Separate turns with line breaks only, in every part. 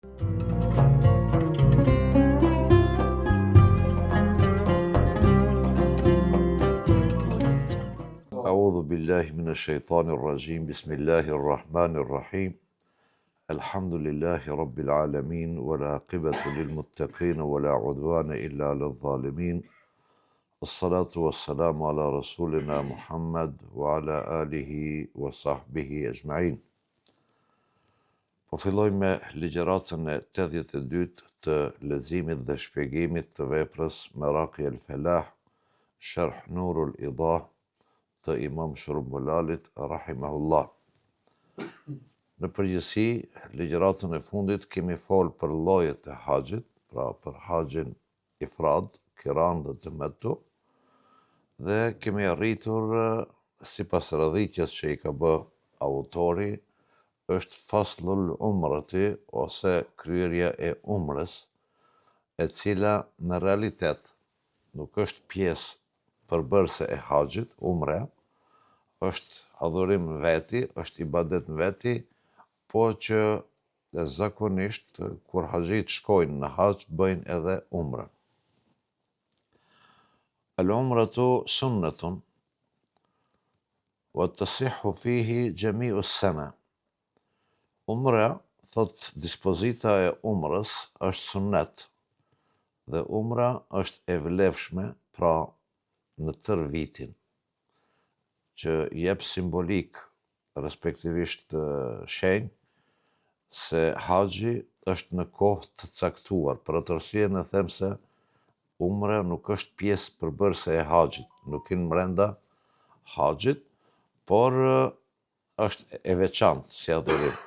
أعوذ بالله من الشيطان الرجيم بسم الله الرحمن الرحيم الحمد لله رب العالمين والعاقبة للمتقين ولا عدوان إلا على الظالمين الصلاة والسلام على رسولنا محمد وعلى آله وصحبه أجمعين. Po filloj me ligjëratën e 82 të leximit dhe shpjegimit të veprës Maraqi al-Falah, Sharh Nurul Idah të Imam Shurmbulalit rahimahullah. Në përgjithësi, ligjëratën e fundit kemi folë për llojet e haxhit, pra për haxhin ifrad, qiran dhe tamattu, dhe kemi arritur sipas radhitjes që i ka bë autori, është faslul umrati ose kryerja e umrës, e cila në realitet nuk është pjesë përbërëse e haxhit, umra, është adhurim në veti, është ibadet në veti, po që zakonisht kur haxhit shkojnë në haxh bëjnë edhe umra. Al-umratu sunnatun wa tasihhu fihi jami'u as-sana. Umra, thot dispozita e umrës, është sunnet, dhe umra është e vlefshme, pra në tër vitin, që jep simbolik, respektivisht shenjë, se haxhi është në kohë të caktuar. Për atë arsye ne them se umra nuk është pjesë përbërëse e haxhit, nuk hin brenda haxhit, por është e veçantë si adhurim.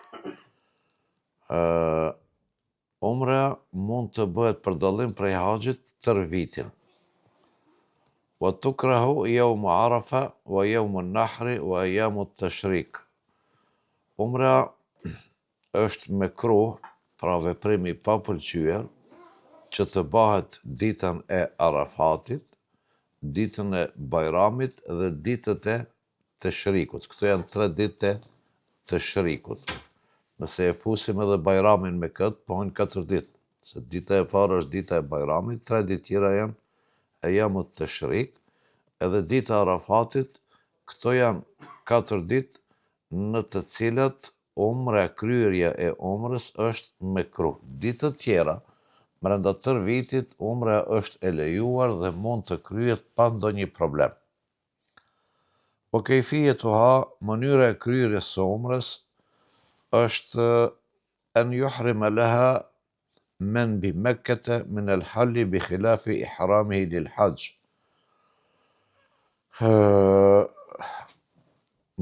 Umra mund të bëhet për dallim prej haxhit tër vitin. Wa tukrahu yawm Arafa wa yawm an-Nahri wa ayyam at-Tashrik. Umra është mekruh, pra veprim i papëlqyer, që të bëhet ditën e Arafatit, ditën e Bajramit dhe ditët e Tashrikut. Këto janë 3 ditë e Tashrikut. Nëse e fusim edhe Bajramin me këtë, pohojnë 4 ditë. Se dita e parë është dita e Bajramit, 3 ditë tjera janë Ayyamut Tashrik, edhe dita e Arafatit, këto janë 4 ditë në të cilat umra, kryerja e umrës është mekruh. Ditët tjera, brenda tër vitit, umra është e lejuar dhe mund të kryhet pa ndonjë problem. Po kejfijetuha, mënyra e kryerjes së umrës është an yuhrima laha men bi Mekkete min al-halli bi khilafi ihramihi lil hajj.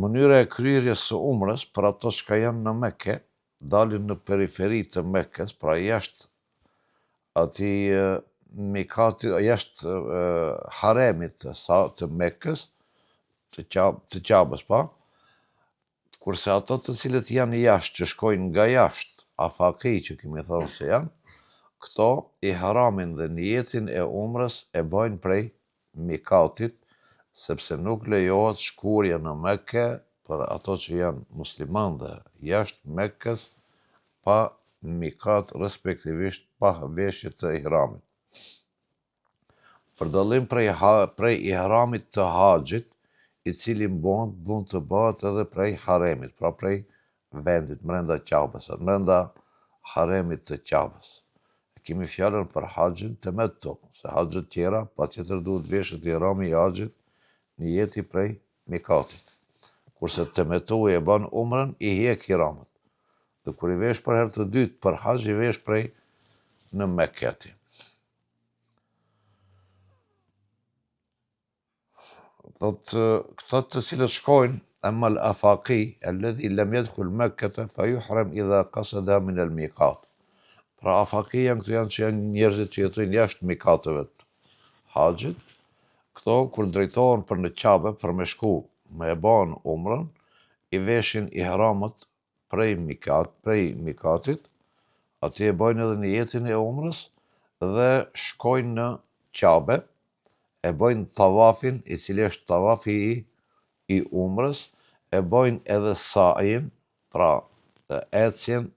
Mënyra e kryerjes së umrës për ato që janë në Mekke, dalin në periferi të Mekkes, pra jashtë atij mikatit, jashtë haremit të Mekkes, të Qabës, pa, kurse ato të cilët janë jashtë, që shkojnë nga jashtë, afaki që kemi thonë se janë, këto ihramin dhe niyetin e umrës e bëjnë prej mikatit, sepse nuk lejohet shkurja në Mekke për ato që janë musliman dhe jashtë Mekkes pa mikat, respektivisht pa veshje të ihramit. Për dallim prej ihramit të haxhit, i cili mund të bëhet edhe prej haremit, pra prej vendit brenda Qabës, brenda haremit të Qabës. Kemi fjalën për haxhin tamattu, se haxhet tjera patjetër duhet veshet ihrami i haxhit, niyeti prej mikatit. Kurse tamattu e bën umrën, i hiq ihramet. Dhe kur i vesh për herë të dytë për haxh, i vesh prej në Mekke aty. Këto të cilët shkojnë, amma al-afaqi alladhi lam yadkhul Mekkete fa yuhram idha qasada min al-miqat. Pra afaqi këto janë që janë njerëzit që jetojnë jashtë mikateve të haxhit. Këto kur drejtohen për në Qabe për me shku me e bën umrën, i veshin ihramet prej mikatit, atje e bojnë edhe niyetin e umrës dhe shkojnë në Qabe, e bojnë tavafin, i cili është tavafi i umrës, e bojnë edhe sa'in, pra ecjen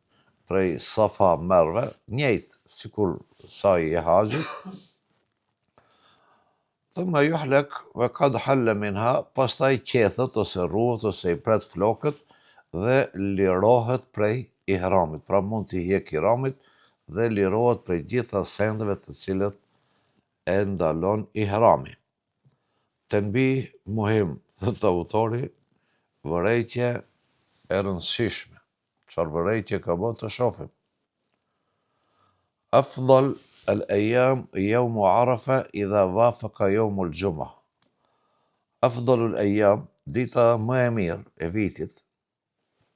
prej Safa Merve, njëjtë sikur sa i haxhit, thumma yuhlak wa qad halla minha, pastaj qethet ose rruhet ose i pret flokët dhe lirohet prej ihramit, pra mund t'i hiq ihramit dhe lirohet prej gjitha sendeve të cilët e ndalon ihrami. Tanbih muhim, thot autori, vërejtje e rëndësishme. Çfarë vërejtje ka bërë të shohim. Afdal al-ayyam yawm Arafa idha wafaqa yawm al-jum'a. Afdal al-ayyam, dita më e mirë e vitit,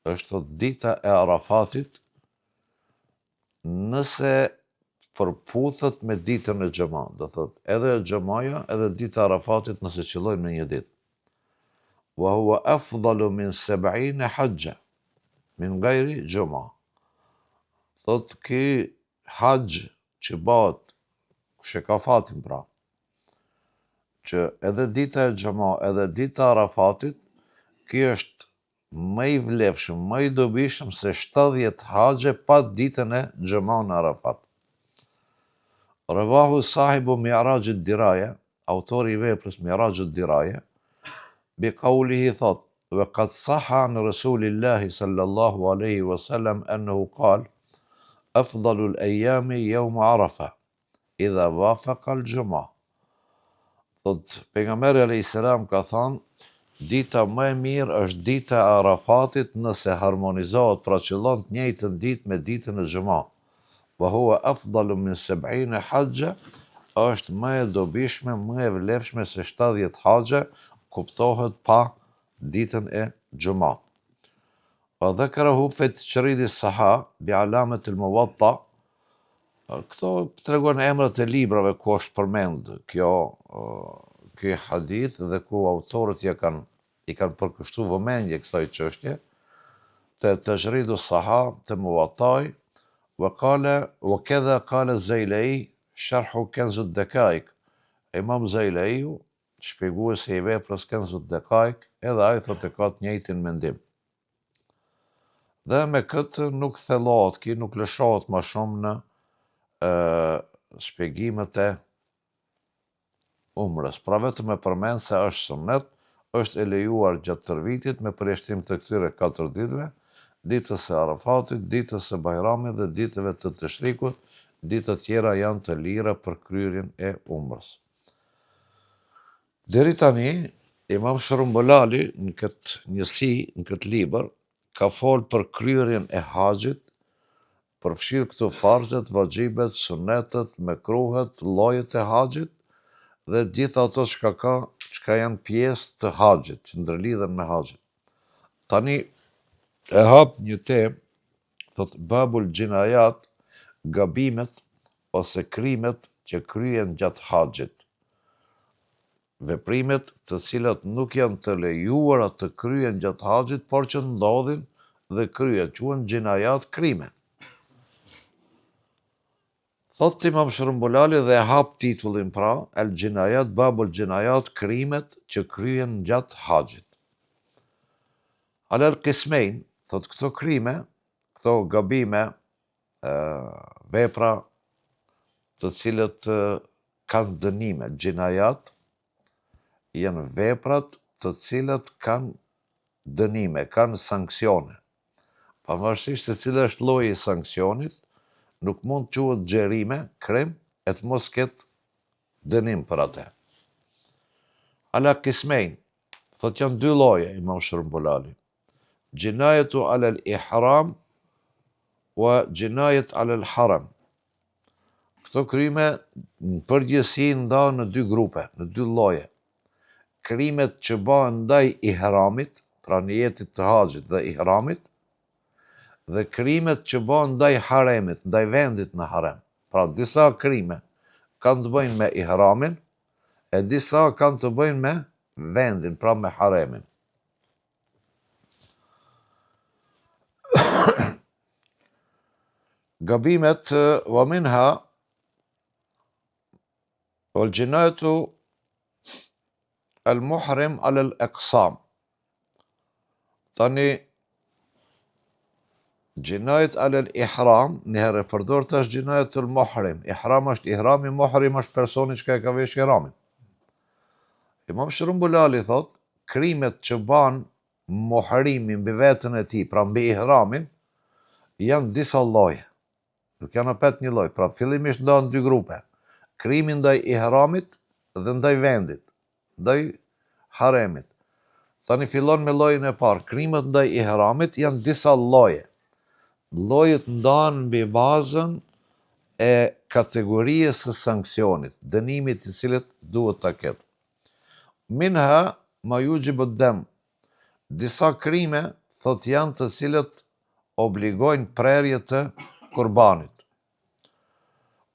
është dita e Arafatit, nëse përputhet me ditën e xhuma, do thot edhe xhumaja edhe dita e Arafatit nëse qëllojnë në një ditë. Wa huwa afdalu min 70 hajja min ghairi xhuma. Thot ky haxh që bëhet shekafatin pra, që edhe dita e xhuma edhe dita e Arafatit, ky është më i vlefshëm, më i dobishëm se 70 haxhe pa ditën e xhuma në Arafat. Rawahu sahibu Mi'raj ad-Diraya, autori i veprës Mi'raj ad-Diraya, bi qawlihi thot, wa qad sahha an Rasulillahi sallallahu alaihi wasallam annahu qala afdalu al-ayyami yawm Arafa idha wafaqa al-jum'a. Thot pejgamberi alayhis salam ka thënë, dita më e mirë është dita e Arafatit nëse harmonizohet, pra qëllon të njëjtën ditë me ditën e xhuma. Wa huwa afdalu min 70 hajja, është më e dobishme, më e vlefshme se 70 haxhe, kuptohet pa ditën e xhuma. Wa dhakarahu fi Tajrid as-Saha bi alamat al-Muwatta. Këto tregon emrat e librave ku është përmend ky hadith dhe ku autorët i kanë përkushtuar vëmendje kësaj çështje, te Tajrid as-Saha te Muwatta, wa kadha qala Zailai sharhu Kanz ad-Daqaiq. Imam Zailai, shpjeguesi i veprës Kanz ad-Daqaiq, edhe ai thotë ka të njëjtin mendim. Dhe me këtë nuk thellohet, nuk lëshohet më shumë në shpjegimet e umrës. Pra vetëm e përmend se është sunnet, është e lejuar gjatë tërë vitit me përjashtim të këtyre 4 ditëve, ditës së Arafatit, ditës së Bajramit dhe ditëve të Tashrikut, ditë të tjera janë të lira për kryerjen e umrës. Deri tani, Imam Shërumbulali në këtë njësi, në këtë libër, ka folë për kryerjen e haxhit, përfshirë këto farzet, vajxhibet, sunetet, mekruhet, llojet e haxhit dhe gjitha ato çka janë pjesë të haxhit, që ndërlidhen me haxhin. Tani e hap një temë, thot babul gjinajat, gabimet ose krimet që kryen gjatë haxhit. Veprimet të cilat nuk janë të lejuara të kryen gjatë haxhit, por që ndodhin dhe kryen, quhen gjinajat, krime. Thot Imam Shërumbulali dhe e hap titullin pra, El Gjinajat, babul gjinajat, krimet që kryen gjatë haxhit. Alal qismein, thot këto krime, këto gabime, vepra të cilët kanë dënime, gjinajat, janë veprat të cilat kanë dënime, kanë sanksione. Pavarësisht se cila është lloji i sanksionit, nuk mund të quhet xherime, krim, e të mos ketë dënim për atë. Ala qismein, thot janë 2 lloje, Imam Shërumbulali. Gjinajetu ala al-ihram wa gjinajet ala al-haram. Këto krime në përgjithësi ndahen në 2 grupe, në 2 lloje. Krimet që bëhen ndaj ihramit, pra niyetit të haxhit dhe ihramit, dhe krimet që bëhen ndaj haremit, ndaj vendit në harem. Pra disa krime kanë të bëjnë me ihramin, e disa kanë të bëjnë me vendin, pra me haremin. Gabimet wa minha wal jinayatu al muhrim ala al aqsam. Tani Gjinajt alel ihram, njëherë përdor të është gjinajt të muhrim. Ihram është ihrami, muhrim është personi që ka e ka vesh ihramin. Imam Shërumbulali thot, krimet që ban muhrimin mbi vetën e tij, pra mbi ihramin, janë disa lloje. Nuk janë apet një lloj. Pra fillimisht ndahen dy grupe. Krimi ndaj ihramit dhe ndaj vendit, ndaj haremit. Tani fillon me llojin e parë. Krimet ndaj ihramit janë disa lloje. Llojet ndahen mbi bazën e kategorisë së sanksionit, dënimit i cilit duhet ta ketë. Minha ma yujibu ad-dam. Disa krime thot janë të cilët obligojnë prerje të kurbanit.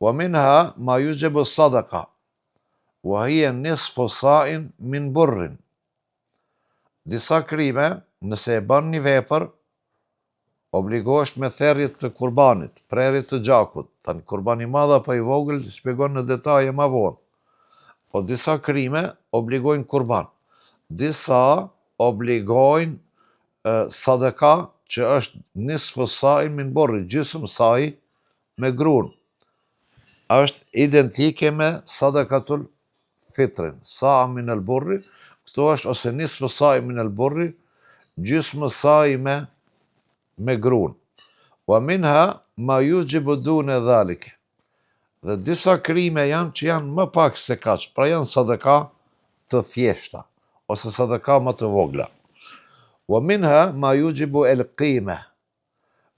Wa minha ma yujibu sadaka. Wa hiya nisfu sa'in min burrin. Disa krime, nëse e ban një vepër, obligohesh me therrjet të kurbanit, prerjet të gjakut. Tanë kurban i madh apo i vogël, shpjegon në detaje më vonë. Po disa krime obligojnë kurban. Disa obligojnë sadaka, që është nisfu sa'in min burri, gjysmë sa'i me gruan. Është identike me sadakatul fitrin, sa'a min al burri, këto është ose nisfu sa'i min al burri, gjysmë sa'i me gruan. Wa minha ma yujibu dune dhalike. Dhe disa krime janë që janë më pak se kaq, pra janë sadaka të thjeshta, ose sadaka më të vogla. Wa minha ma yujibu al-qima.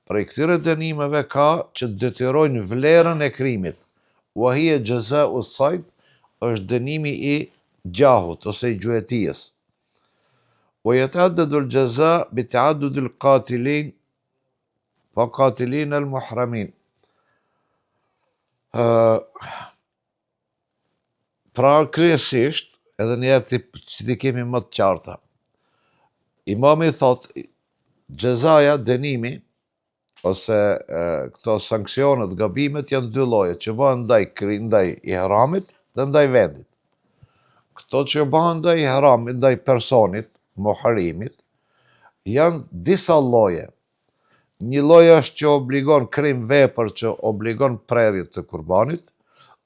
Prej këtyre dënimeve ka që detyrojnë vlerën e krimit. Wa hiya jaza'u as-sayd, është dënimi i gjahut ose i gjuetijës. Wa yata'addadu al-jaza' bi ta'addud al-qatilin wa qatilin al-muhramin. Pra kryesisht, edhe njerë që ti kemi më të qarta, imami thot, gjezaja, dënimi, ose këto sankcionet, gabimet janë dy lloje, që bëhen ndaj ihramit dhe ndaj vendit. Këto që bëhen ndaj ihramit, ndaj personit, muhrimit, janë disa lloje. Një lloj është që obligon krim vepër që obligon prerje të kurbanit,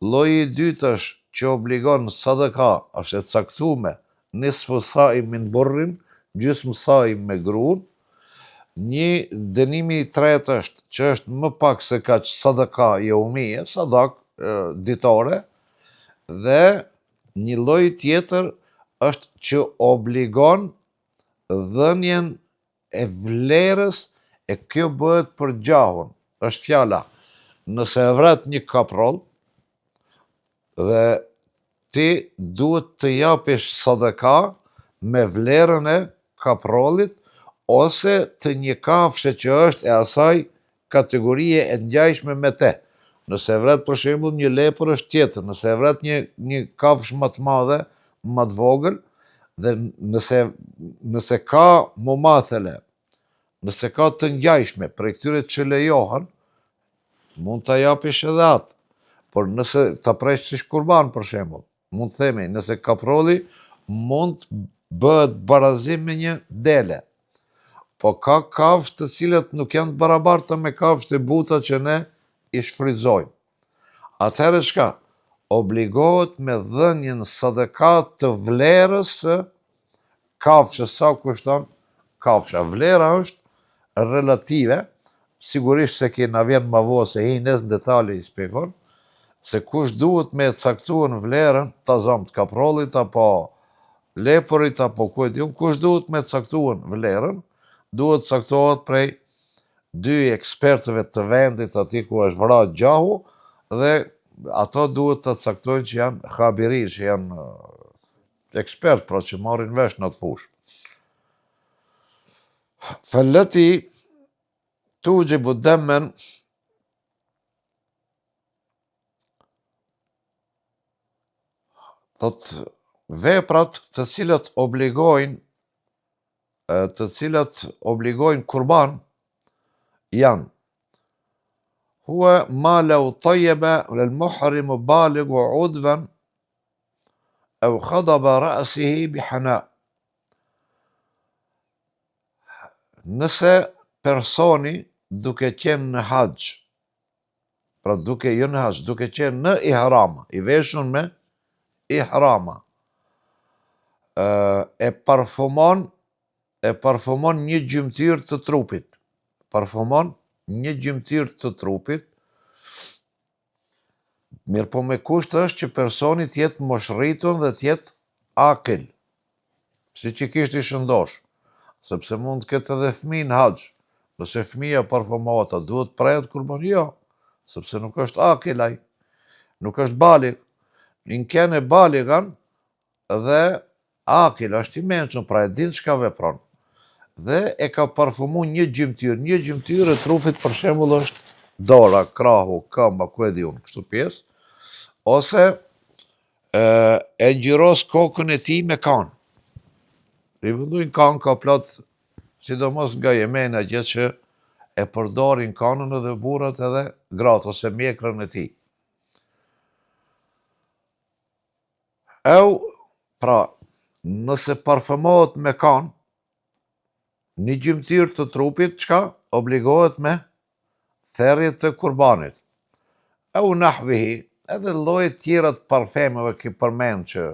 lloji i dytë është që obligon sadaka, është e caktuar, nisfu sa'i min burrin, gjysmë sa'i me gruan. Një dënimi i tretë është që është më pak se kaq sadaka jaumie, sadak ditore, dhe një lloj tjetër është që obligon dhënien e vlerës, e kjo bëhet për gjahun. Është fjala, nëse e vret një kaproll dhe ti duhet të japish sadaka me vlerën e kaprollit, ose të një kafshë që është e asaj kategorie e ngjajshme me te. Nëse e vret për shembull një lepër është tjetër, nëse e vret një kafshë më të madhe, më të vogël, dhe nëse ka mumathele, nëse ka të ngjajshme për këtyre që lejohen, mund ta japish edhe atë. Por nëse ta presh si kurban për shembull, mund themi, nëse kaprolli mund bëhet barazim me një dele. Po ka kafshë të cilat nuk janë të barabarta me kafshët e buta që ne i shfrytëzojmë. Atëherë çka? Obligohet me dhënien sadaka të vlerës së kafshës, sa kushton kafsha. Vlera është relative, sigurisht se na vjen më vonë se hines në detale i shpjegon, se kush duhet me caktuar vlerën të zomt kaprollit apo lepurit apo kujt, kush duhet me caktuar vlerën, duhet caktohet prej dy ekspertëve të vendit aty ku është vrarë gjahu, dhe ato duhet të caktojnë që janë khabirin, që janë ekspert, pra që marrin vesh në atë fushë. Fallati tujibu damman, thot veprat të cilat obligojnë kurban janë: huwa ma law tayyaba lil muhrim baligh udwan aw khadaba ra'sihi bi hana. Nëse personi duke qenë në haxh, pra duke jo në haxh, duke qenë në ihrama, i veshur me ihrama, e parfumon një gjymtyr të trupit. Parfumon një gjymtyr të trupit, mirë po me kusht është që personi t'jetë moshritur dhe t'jetë akil, si që kishtë i shëndosh, sepse mund të ketë edhe fëmijë në haxh. Nëse fëmija parfumohet, a duhet prehet kurban? Jo, sepse nuk është akil ai, nuk është balig. Në kene baligan dhe akil, është i mençur, pra e din çka vepron. Dhe e ka parfumu një gjymtyr e trupit, për shembull është dora, krahu, këmba, ku e di unë, kështu pjesë, ose e ngjyros kokën e tij me kan. Rivëndujnë kan ka plot, sidomos nga Jemena, gjithë që e përdorin kanën edhe burrat edhe gratë, ose mjekrën e tij. Pra, nëse parfumohet me kan, një gjymtyr të trupit, çka? Obligohet me therrje të kurbanit. Nahvihi, edhe lloje tjera të parfemeve ki përmend që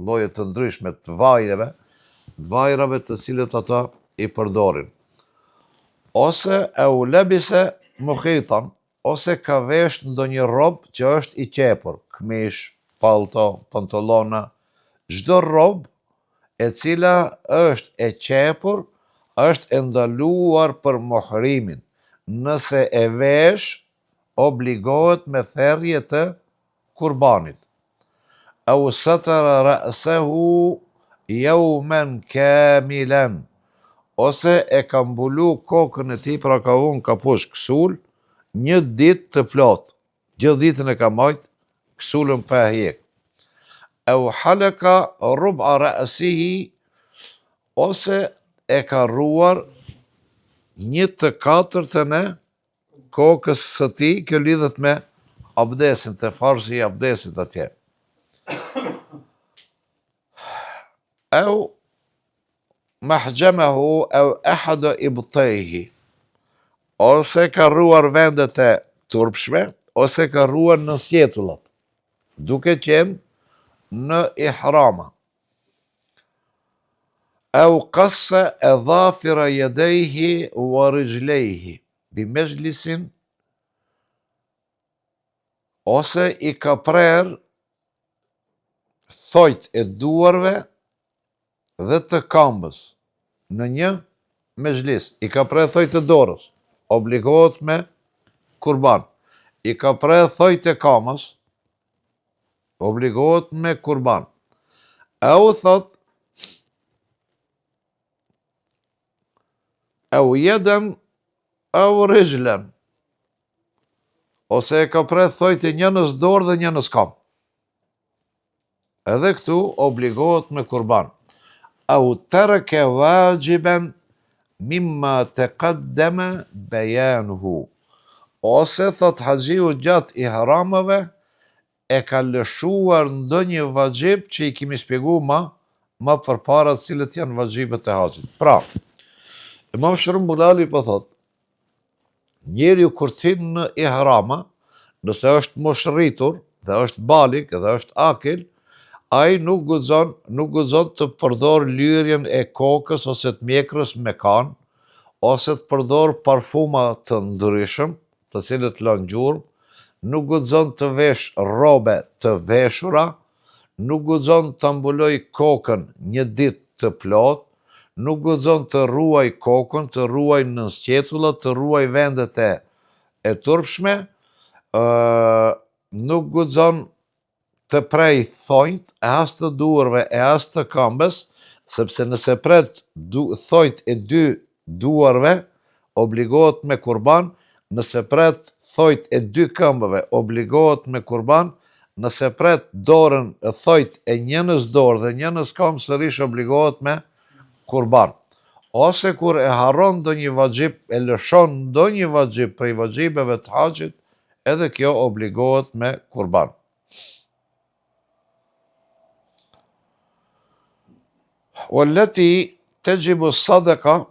lloje të ndryshme të vajrave të cilët ata i përdorin. Ose lebise mukhitan, ose ka vesh ndonjë robë që është i qepur, këmish, palto, pantallona, çdo robë e cila është e qepur, është e ndaluar për muhrimin. Nëse e vesh, obligohet me therrje të kurbanit. Au satara ra'sahu yawman kamilan, ose e ka mbulu kokën e tij, pra ka unë kapush kësul, një ditë të plot. Gjithë ditën e ka majt kësulën pa hjek. Au halaka rub'a ra'sihi, ose e ka rruar një të katërtën e kokës së tij, kjo lidhet me abdesin, të farzi i abdesit atje. Au mahjamahu au ahada ibtayhi, ose ka rruar vendet e turpshme, ose ka rruar në sjetullat, duke qenë në ihrama. Au qassa adhafira yadayhi wa rijlayhi bi majlisin, ose i ka prer thojt e duarve dhe të këmbës në një mezhlis. I ka prer thojt e dorës, obligohet me kurban. I ka prer thojt e këmbës, obligohet me kurban. Au thot, au jeden, au rijlen, ose e ka prer thojt e njënës dorë dhe njënës këmbë. Edhe këtu obligohet me kurban. Au taraka wajiban mimma taqaddama bayanuhu, ose thot haxhiu gjatë ihramave e ka lëshuar ndonjë vazhib që i kemi shpjegu ma përpara, cilët janë vazhibet e haxhit. Pra, Imam Shërbulali po thot, njeriu kur tin në ihrama, nëse është moshritur dhe është balik dhe është akil, ai nuk guxon të përdor lyrjen e kokës ose të mjekrës me kan, ose të përdor parfuma të ndryshëm, të cilët lënë gjurmë, nuk guxon të vesh robe të veshura, nuk guxon të mbuloj kokën një ditë të plot, nuk guxon të ruaj kokën, të ruaj në sqetulla, të ruaj vendet e turpshme, nuk guxon të prej thojt, e as të duarve, e as të këmbës, sepse nëse pret thojt e dy duarve, obligohet me kurban, nëse pret thojt e dy këmbëve, obligohet me kurban, nëse pret dorën e thojt e njënës dorë dhe njënës këmbë, sërish obligohet me kurban. Ose kur e harron ndonjë vazhib, e lëshon ndonjë vazhib prej vazhibeve të haxhit, edhe kjo obligohet me kurban. Wallati tajibu sadaqa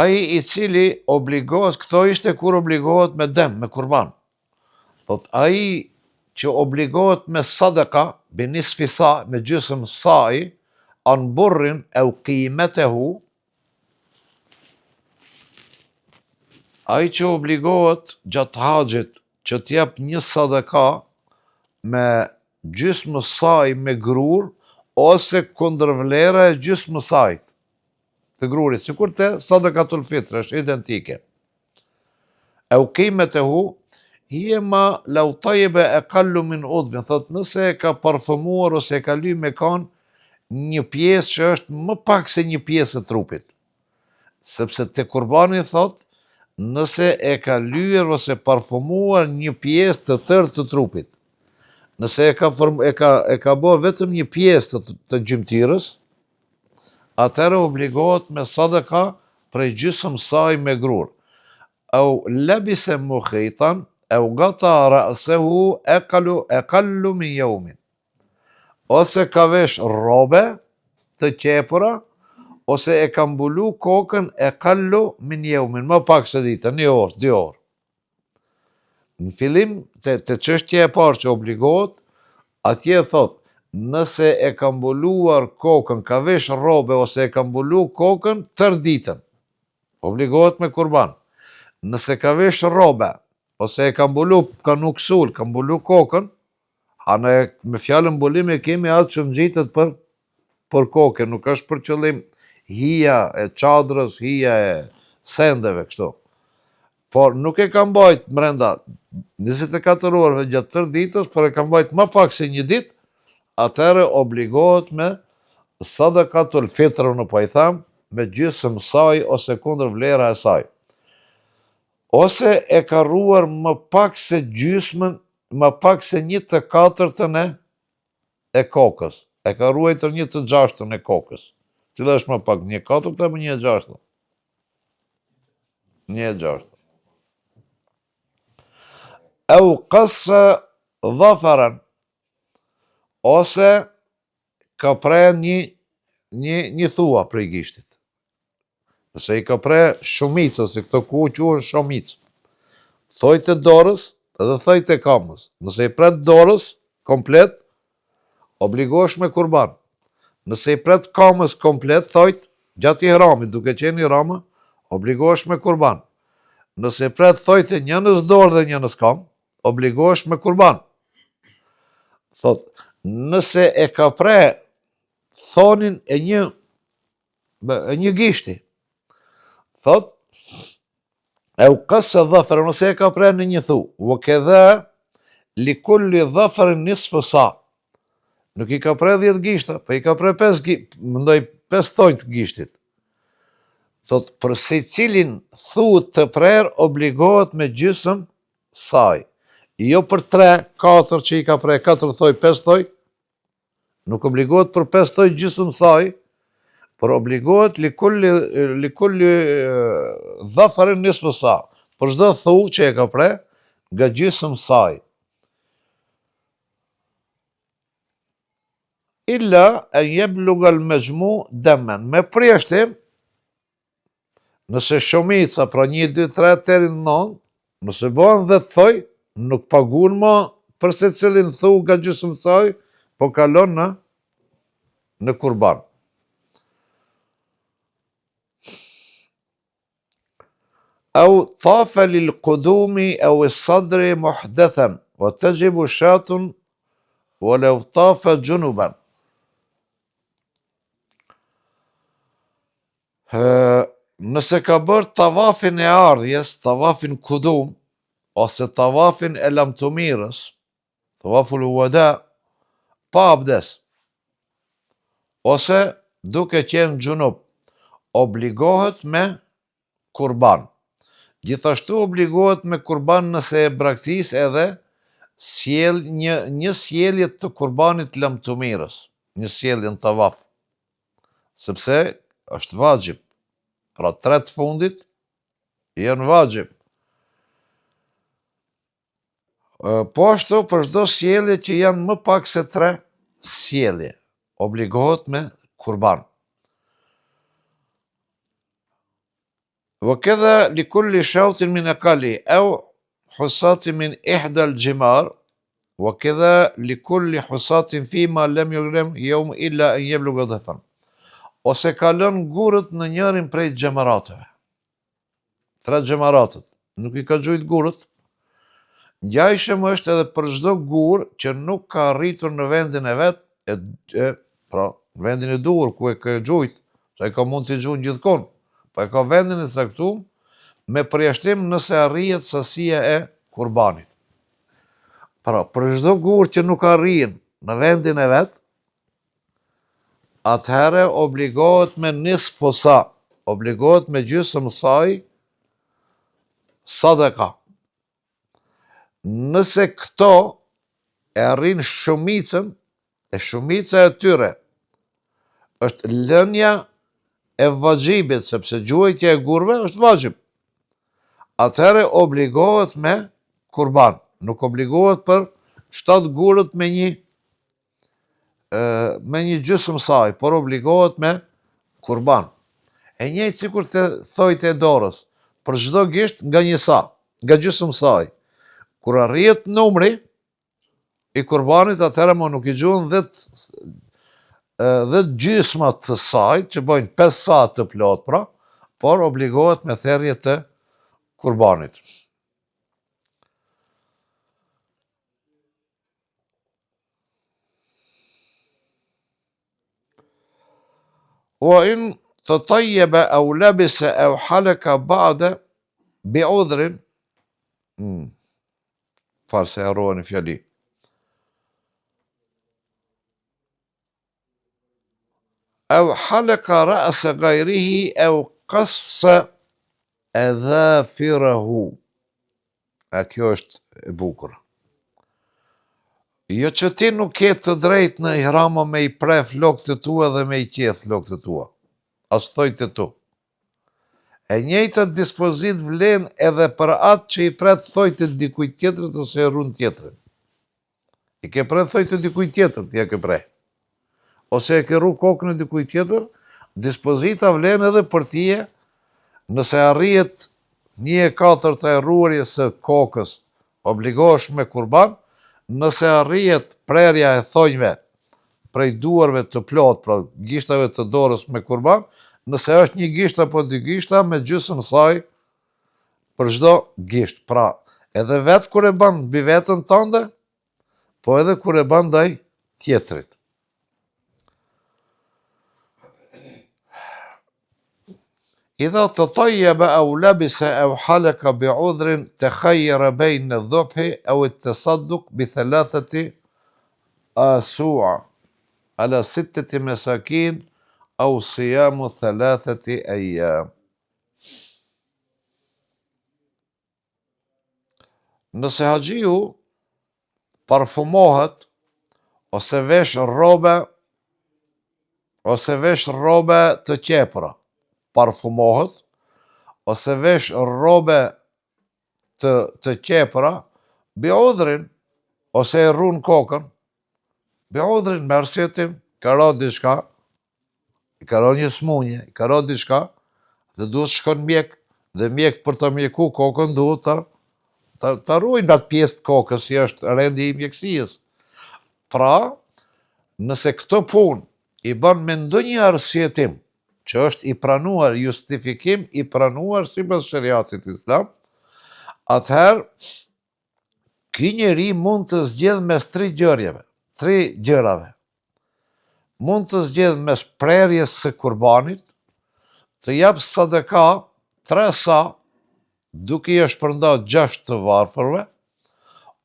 ai i cili obligohet, këto ishte kur obligohet me dem, me kurban. Thot, ai që obligohet me sadaka, binisfi sa, me gjysmë sai, anë burrin e u qimetehu, ai që obligohet gjatë haxhit që t'jep një sadaka me gjysmë saj me grur, ose kundër vlera e gjysmë sajt të grurit, sikur te sadakatul fitr, është identike. E u qimetehu, hije ma lau tajibe e kallu min udhvin, thot nëse e ka parfumuar ose e ka ly me kan një pjesë që është më pak se një pjesë e trupit. Sepse te kurbani thot, nëse e ka lyer ose parfumuar një pjesë të tërë të trupit. Nëse e ka bërë vetëm një pjesë të gjymtyrës, atëherë obligohet me sadaka prej gjysmë saj me grur. Au labise mukhitan, au gata ra'sehu aqallu min yawmin. Ose ka vesh rrobe të qepura, ose e ka mbulu kokën aqallu min yawmin, më pak se ditën, 1 orë, 2 orë. Në fillim, të çështja e parë që obligohet, atje thot, nëse e ka mbuluar kokën, ka vesh rrobe ose e ka mbulu kokën tërë ditën, obligohet me kurban. Nëse ka vesh rrobe, ose e ka mbulu, ka nuksul, ka mbulu kokën, me fjalën mbulim e kemi atë që ngjitet për kokën, nuk është për qëllim hija e çadrës, hija e sendeve, kështu. Por nuk e ka mbajt brenda 24 orëve gjatë tërë ditës, por e ka mbajt më pak se një ditë, atëherë obligohet me sadakatul fitr, në po i tham, me gjysmë saj ose kundër vlera e saj. Ose e ka ruar më pak se gjysmën, më pak se 1/4 e kokës. E ka ruajtur 1/6 e kokës. Cila është më pak, 1/4 apo 1/6? 1/6. Au qassa dhafaran, ose ka pre një thua prej gishtit. Nëse i ka pre shumicë, ose këto ku quhen shumicë, thojt e dorës edhe thojt e kamës. Nëse i pret dorës komplet, obligohesh me kurban. Nëse i pret kamës komplet, thojt gjatë ihramit, duke qenë ihrama, obligohesh me kurban. Nëse i pret thojt e njënës dorë dhe njënës kamë, obligohesh me kurban. Thot, nëse e ka pre thonin e një gishti, thot, e u qassa dhafar, nëse e ka pre në një thu, u kedha li kulli dhafarin nisfu sa. Nuk i ka pre 10 gishta, po i ka pre 5 thonjt gishtit. Thot, për secilin thu të prer, obligohet me gjysmë saj. Jo për 3, 4 që i ka pre 4 thoj, 5 thoj, nuk obligohet për 5 thoj gjysmë saj, por obligohet li kulli dhafarin nisfu sa. Për çdo thu që e ka pre, nga gjysmë saj. Illa e jebluga l-mejmu demen. Me prjeshtim, nëse shumica, pra 1, 2, 3, deri në 9, nëse bëhen 10 thoj, nuk pagun ma për se cilin thu nga gjysmë saj, po kalon në kurban. Au tafa lil qudumi au sadri muhdethen, wa të gjibu shatun, wa lau tafa gjunuban. Nëse ka bërë tavafin e ardhjes, tavafin kudum, ose tavafin e lamtumirës, tavaful wada, pa abdes, ose duke qenë gjunub, obligohet me kurban. Gjithashtu obligohet me kurban nëse e braktis edhe një sjellje të kurbanit lamtumirës, një sjellje në tavaf, sepse është vajib. Pra 3 të fundit janë vajib. Po ashtu për çdo sjellje që janë më pak se 3 sjellje, obligohet me kurban. وكذا لكل شوط من أقل أو حصاة من إحدى الجمار وكذا لكل حصاة فيما لم يغرم يوم إلا أن يبلغ ظفرا. Ose kalon gurët në njërin prej xhamarateve. 3 xhamaratët, nuk i ka gjujt gurët. Ngjajshëm është edhe për çdo gur që nuk ka arritur në vendin e vet, pra në vendin e duhur ku e ka gjujt, sa i ka mund të gjujnë gjithkohë, pa e ka vendin e caktuar me përjashtim nëse arrihet sasia e kurbanit. Pra, për çdo gur që nuk arrin në vendin e vet, atëherë obligohet me nisf fosa, obligohet me gjysmë saj sadaka. Nëse këto e arrin shumicën, e shumica e tyre është lënja e vajxhibit, sepse gjuajtja e gurve është vajxhib, atëherë obligohet me kurban, nuk obligohet për 7 gurët me një gjysmë saj, por obligohet me kurban. E njëjtë sikur të thojtë e dorës, për çdo gisht nga një sa, nga gjysmë saj. Kur arrihet numri i kurbanit, atëherë më nuk i gjuhen 10 gjysma të saj, që bojnë 5 sa të plot pra, por obligohet me therrje të kurbanit. وإن تطيب أو لبس أو حلق بعد بعذر farse harroni fjali. أو حلق رأس غيره أو قص أظافره. Kjo është e bukur. Jo që ti nuk ke të drejtë në ihrama me i pref lokët e tua dhe me i qeth lokët e tua. As thojtë e tu. E njëjta dispozit vlen edhe për atë që i pret thojtë e dikujt tjetrit ose e run tjetrin. I ke pret thojtë e dikujt tjetër, ti ja ke prej. Ose e ke ru kokën e dikujt tjetër, dispozita vlen edhe për tije, nëse arrihet 1/4 e rruarjes së kokës, obligohesh me kurban. Nëse arrihet prerja e thonjve prej duarve të plot, pra gishtave të dorës me kurban, nëse është 1 gisht apo 2 gishta, me gjysmë saj për çdo gisht. Pra, edhe vetë kur e bën mbi veten tënde, po edhe kur e bën ndaj tjetrit. إذا تطيب أو لبس أو حلق بعذر تخير بين الذبح أو التصدق ب3 آسوع على 6 مساكين أو صيام 3 أيام. Nëse haxhiu parfumohet ose vesh rrobe të qepura, parfumohet, ose vesh rrobe të qepura, bi udhrin, ose e rrun kokën, bi udhrin me arsyetëm, ka ra diçka, i ka ra një smunje, i ka ra diçka, dhe duhet shkon mjek, dhe mjek për të mjeku kokën duhet ta ruajnë atë pjesë të kokës, si është rendi i mjekësijës. Pra, nëse këtë punë i bën me ndonjë arsyetim, që është i pranuar, justifikim i pranuar sipas shariatit islam, atëherë ky njeri mund të zgjedh mes 3 gjërave. Mund të zgjedh mes prerjes së kurbanit, të jap sadaka 3 sa, duke i shpërnda 6 të varfërve,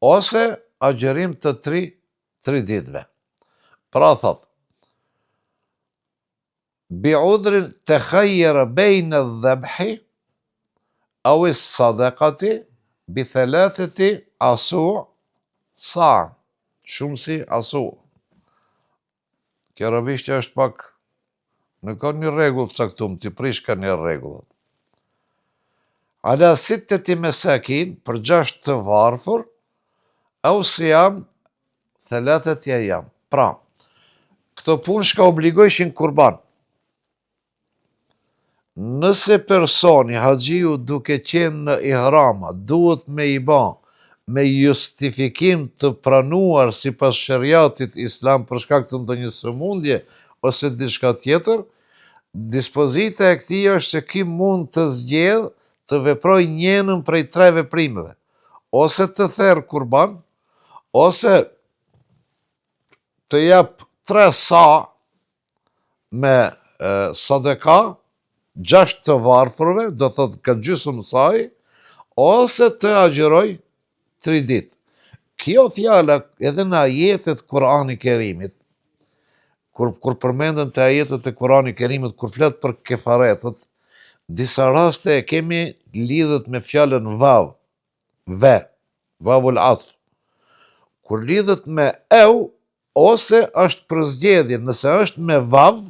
ose agjerim të 3 ditëve. Pra thot, بعذر تخير بين الذبح أو الصدقة ب3 آسوع صاع. Shumë si asu. Kjo arabishtja është pak, nuk ka një rregull të caktuar, ti prish ka një rregull. Ala 6 masakin, për 6 të varfër, au siyam 3 أيام. Pra, këto punë shka obligojshin kurban. Nëse personi, haxhiu duke qenë në ihrama, duhet me i ba me justifikim të pranuar sipas shariatit islam për shkak të ndonjë sëmundje ose diçka tjetër, dispozita e këtij është se ky mund të zgjedh të veprojë njënën prej 3 veprimeve, ose të therr kurban, ose të jap 3 sa me sadaka, 6 të varfërve, do thotë ka gjysmë saj, ose të agjëroj 3 ditë. Kjo fjala edhe në ajetet Kur'ani Kerimit, kur përmenden të ajetet e Kur'ani Kerimit, kur flet për kefaretët, disa raste e kemi lidhet me fjalën vav, vavul atf. Kur lidhet me eu, ose është për zgjedhje, nëse është me vav,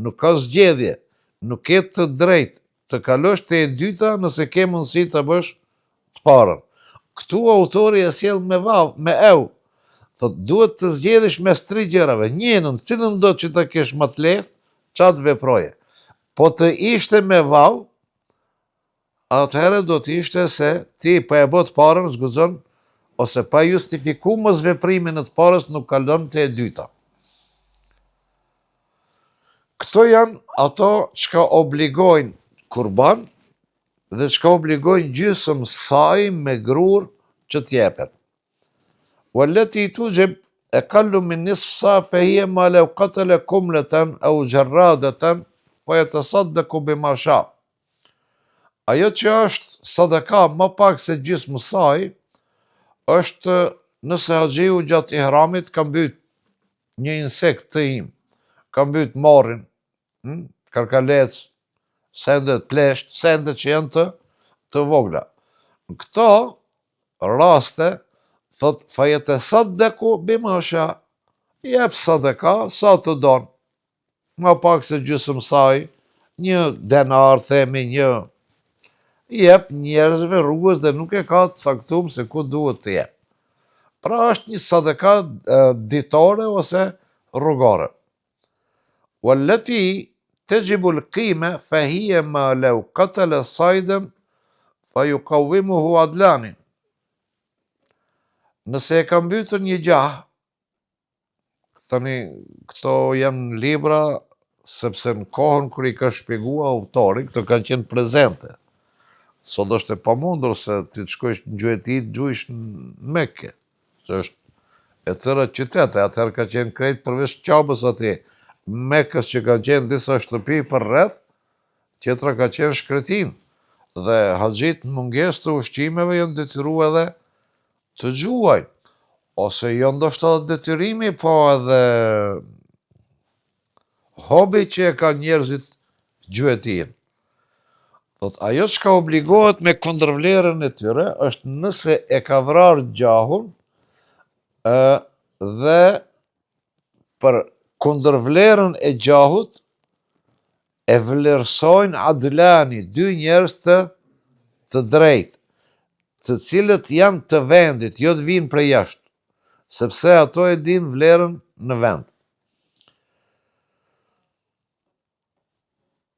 nuk ka zgjedhje, nuk ke të drejtë të kalosh te e dyta nëse ke mundësi të bësh të parën. Këtu autori e sjell me vav, me eu. Thot duhet të zgjedhësh mes 3 gjërave, njënën, cilën do që të kesh më të lehtë, çat veproje. Po të ishte me vav, atëherë do të ishte se ti pa e bë të parën zguxon, ose pa justifikuar mos veprimin e të parës nuk kalon te e dyta. Këto janë ato çka obligojnë kurban dhe çka obligojnë gjysmë saj me grur që t'jepet. Wallati tujib aqallu min nisf sa fa hiya ma law qatala kumlatan aw jarradatan fa yatasaddaqu bima sha. Ajo që është sadaka më pak se gjysmë saj është nëse haxhiu gjatë ihramit ka mbyt një insekt të im, ka mbyt morrin, karkalec, sendet plesht, sendet që janë të vogla. Në këto raste, thot, fayatasaddaqu bima sha, jep sadaka sa të don, më pak se gjysmë saj, një denar, themi një, jep njerëzve rrugës dhe nuk e ka të saktuar se ku duhet të jep. Pra është një sadaka ditore ose rrugore. Wallati tajibu al-qima fa hiya ma law qatala saydan fa yuqawwimuhu adlani. Nëse e ka mbytur një gjah, thani këto janë libra sepse në kohën kur i ka shpjegua autori, këto kanë qenë prezente. Sot është e pamundur se ti të shkojsh në Gjuheti të gjujsh në Mekke, që është e tëra qytete, atëherë ka qenë krejt përveç Qabës aty, Mekës që kanë qenë disa shtëpi për rreth, tjetra ka qenë shkretin, dhe haxhit në mungesë të ushqimeve janë detyruar edhe të gjuajnë, ose jo ndoshta detyrimi, po edhe hobi që e ka njerëzit gjuetin. Thot, ajo që ka obligohet me kundërvlerën e tyre është nëse e ka vrarë gjahun dhe për kundërvlerën e gjahut e vlerësojnë adlani, 2 njerëz të drejtë, të cilët janë të vendit, jo të vinë prej jashtë, sepse ato e din vlerën në vend.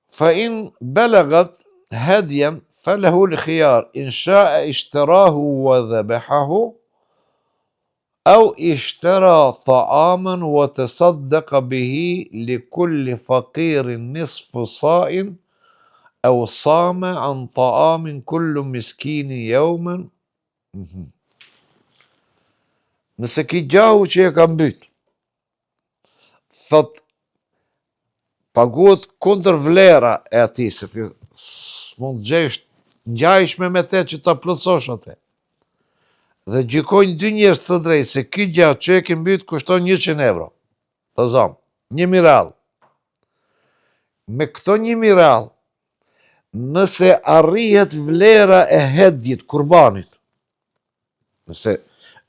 Fa in balagat هديا فله الخيار إن شاء اشتراه وذبحه أو اشترى طعاما وتصدق به لكل فقير نصف صاع أو صام عن طعام كل مسكين يوما. Nëse ki gjahu që e ka mbyt, thot, paguhet kundër vlera e atij, se ti mund gjesh ngjajshme me te që ta plotësosh atë. Dhe gjykojnë 2 njerëz të drejtë se ky gjah që e ke mbyt kushton 100 euro. Të zam, 1 mirall. Me këto 1 mirall, nëse arrihet vlera e hedjit, kurbanit, nëse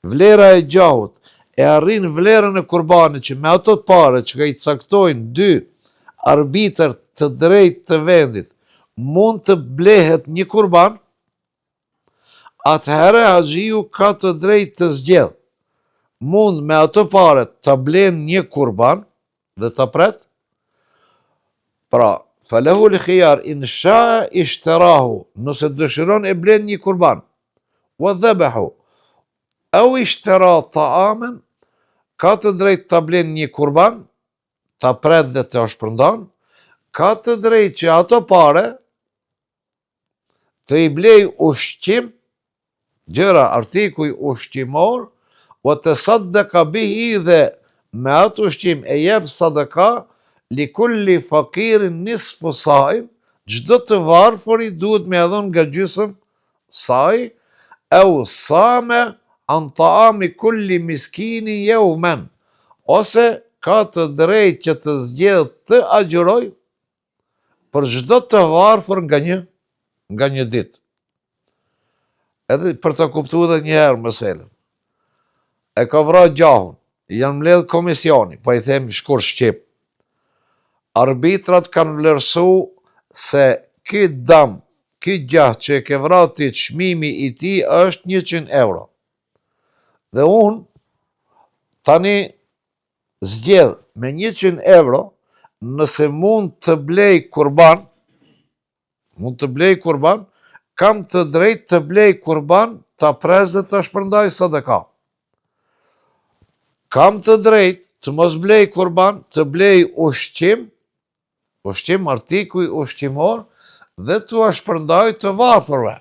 vlera e gjahut e arrin vlerën e kurbanit që me ato pare që ka i caktojnë 2 arbitër të drejtë të vendit, mund të blehet një kurban, atëherë haxhiu ka të drejtë të zgjedh. Mund me ato pare të blen një kurban dhe të pret, pra Falehu lë khijar, in sha ishterahu, nëse dëshiron e blen një kurban, wa dhebehu, au ishtera taamen, ka të drejt të blen një kurban, ta pret dhe të shpërndan, ka të drejt që ato pare të i blej ushqim, gjëra artikuj ushqimor, o të saddaka bihi dhe me atë ushqim e jep sadaka, li kulli fakirin nisfu sa'in, gjdo të varfëri duhet me edhon nga gjysëm saj, au same antaami kulli miskini jeumen, ose ka të drejt që të zgjedh të agjëroj për gjdo të varfër nga një ditë. Edhe për të kuptu dhe njëherë mëselën. E ka vra gjahun, janë mbledh komisioni, po i them shkur shqip. Arbitrat kanë vlerësu se ky dam, ky gjah që e ke vra ti, çmimi i ti është 100 euro. Dhe unë tani zgjedh me 100 euro, nëse mund të blej kurban, kam të drejt të blej kurban, ta pres dhe të shpërndaj sadaka. Kam të drejt të mos blej kurban, të blej ushqim, artikuj ushqimor, dhe të shpërndaj të varfërve.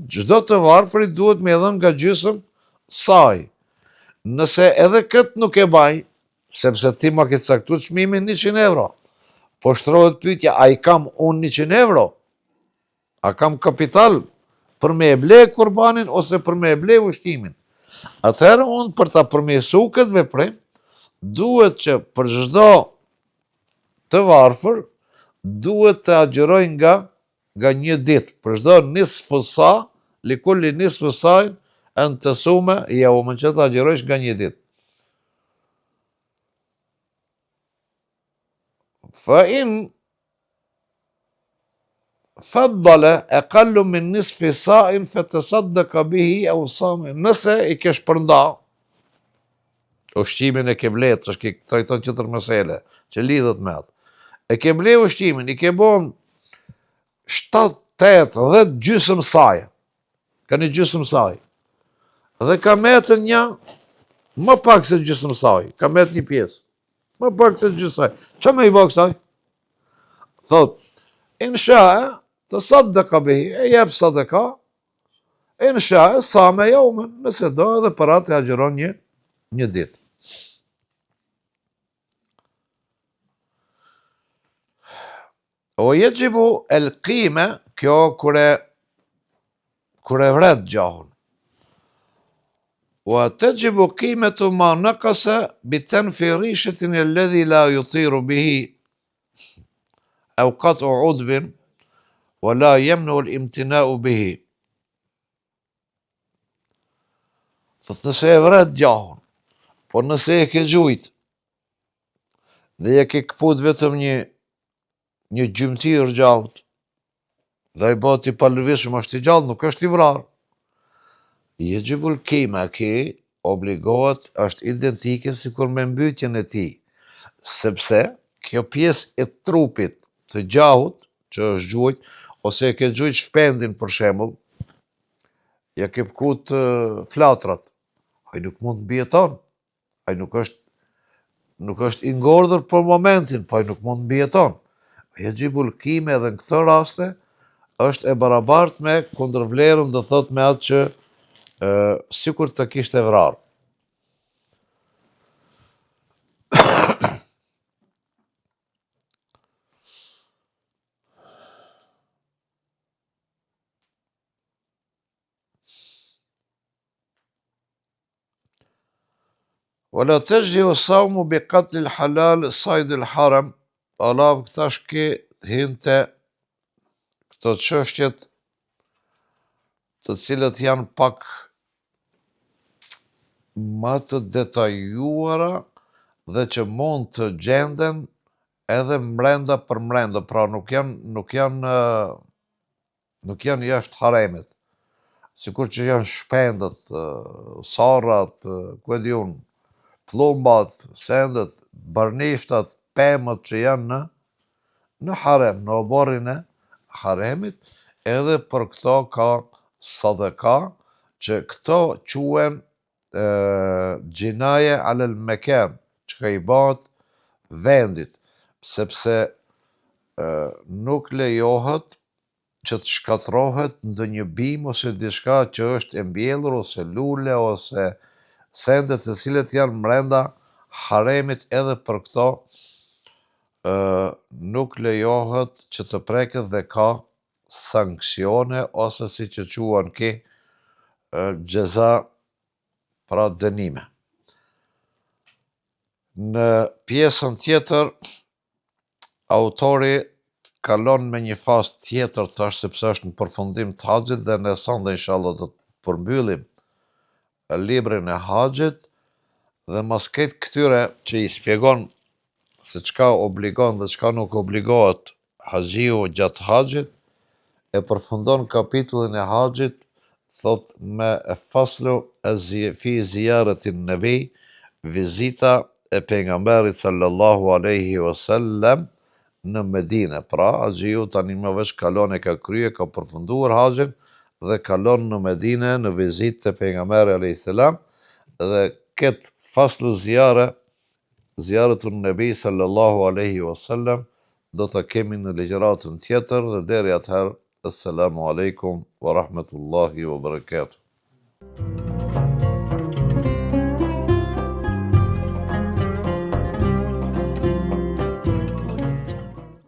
Çdo të varfërit duhet me dhënë nga gjysëm saj. Nëse edhe këtë nuk e baj, sepse ti ma ke caktuar çmimin 100 euro, po shtrohet pyetja, a i kam unë 100 euro? A kam kapital për me e ble kurbanin ose për me e ble ushqimin? Atëherë unë për ta përmirësu këtë veprim, duhet që për çdo të varfër, duhet të agjëroj nga një ditë, për çdo nisfu sa, li kulli nisfu sa'in an tasuma yawman, që të agjërojsh nga një ditë. Fa in faddala aqallu min nisfi sa'in fatasaddaq bihi aw sama. Nëse i ke shpërnda ushqimin, e ke blet, është ke trajton qëtër mesele që lidhet me atë. E ke ble ushqimin, i ke bon 7, 8, 10 gjysëm saj. Ka një gjysëm saj. Dhe ka metën një më pak se gjysëm saj. Ka metë një pjesë. Më pak se gjysëm saj. Që me i bë kësaj? Thot, insha të saddaka bihi, e jep sadaka, insha sa me jaumen, nëse do edhe për atë e agjeron një ditë. O jeqibu el qime, kjo kure vret gjahun. Wa tejibu qimetu ma nakasa biten fi rishetin e ledhi la jutiru bihi, au qat'u udvin, wa la jemnu l'imtinau bihi. Thot nëse e vret gjahun, por nëse e ke gjujt, dhe e ke këput vetëm një gjymtyr gjallët, dhe i bati pa lëvishëm është i gjallë, nuk është i vrarë. Jejibul qima, ki obligohet, është identike si kur me mbytjen e ti, sepse kjo pjesë e trupit të gjahut, që është gjujt, ose e ke gjujt shpendin për shembull, ja ke pkut flatrat, ai nuk mund të mbijeton, ai nuk është i ngordhur për momentin, po ai nuk mund të mbijeton. Jejibul qime edhe në këtë raste është e barabartë me kundërvlerën, do thot me atë që sikur të kishte vrarë. Wala tajzi'u sawmu bi qatl al-halal sayd al-haram. Allah thash ke hinte këto çështjet të cilët janë pak më të detajuara dhe që mund të gjenden edhe mbrenda për mbrenda, pra nuk janë jashtë haremit. Sikur që janë shpendët, sarrat, ku e di unë, plumbat, sendet, barnishtat, pemët që janë në harem, në oborrin e haremit, edhe për këto ka sadaka, që këto quhen gjinaje alel meken, që ka i bat vendit, sepse nuk lejohet që të shkatrohet ndë një bim ose diçka që është e mbjellur ose lule ose sendet të cilët janë mrenda haremit, edhe për këto nuk lejohet që të preket dhe ka sankcione ose si që quan ki gjeza, pra dënime. Në pjesën tjetër, autori kalon me një fazë tjetër tash, sepse është në përfundim të haxhit dhe ne sonde inshallah do të përmbyllim librin e haxhit, dhe mas këtë këtyre që i shpjegon se çka obligon dhe çka nuk obligohet haxhiu gjatë haxhit, e përfundon kapitullin e haxhit, thot me faslu fi ziyaretin nabi, vizita e pejgamberit sallallahu alaihi wasallam në Medinë. Pra, haxhiu tani më veç kalon e ka krye, ka përfunduar haxhin dhe kalon në Medinë në vizitë të pejgamberit alayhis salam, dhe këtë faslu ziyaretun nabi sallallahu alaihi wasallam do të kemi në ligjëratën tjetër, dhe deri atëherë, assalamu alaikum wa rahmatullahi wa barakatuh.